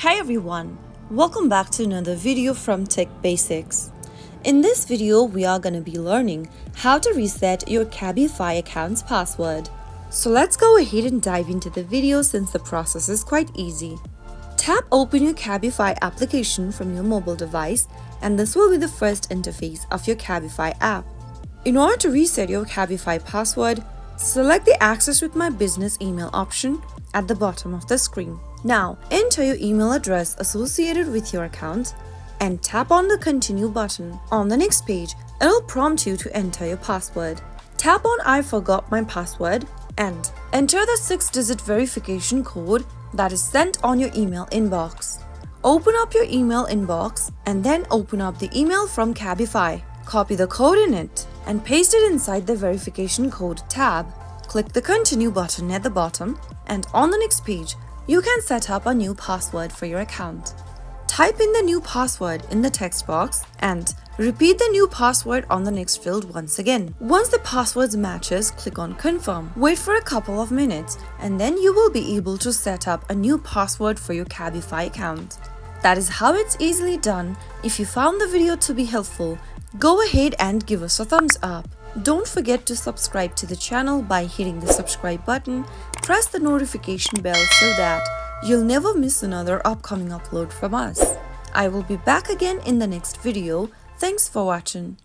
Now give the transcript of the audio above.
Hi everyone, welcome back to another video from Tech Basics. In this video, we are going to be learning how to reset your Cabify account's password. So let's go ahead and dive into the video since the process is quite easy. Tap open your Cabify application from your mobile device and this will be the first interface of your Cabify app. In order to reset your Cabify password, select the Access with My Business email option at the bottom of the screen. Now, enter your email address associated with your account and tap on the Continue button. On the next page, it will prompt you to enter your password. Tap on I forgot my password and enter the 6-digit verification code that is sent on your email inbox. Open up your email inbox and then open up the email from Cabify. Copy the code in it and paste it inside the verification code tab. Click the Continue button at the bottom and on the next page, you can set up a new password for your account. Type in the new password in the text box and repeat the new password on the next field once again. Once the password matches, click on Confirm. Wait for a couple of minutes and then you will be able to set up a new password for your Cabify account. That is how it's easily done. If you found the video to be helpful, go ahead and give us a thumbs up. Don't forget to subscribe to the channel by hitting the subscribe button. Press the notification bell so that you'll never miss another upcoming upload from us. I will be back again in the next video. Thanks for watching.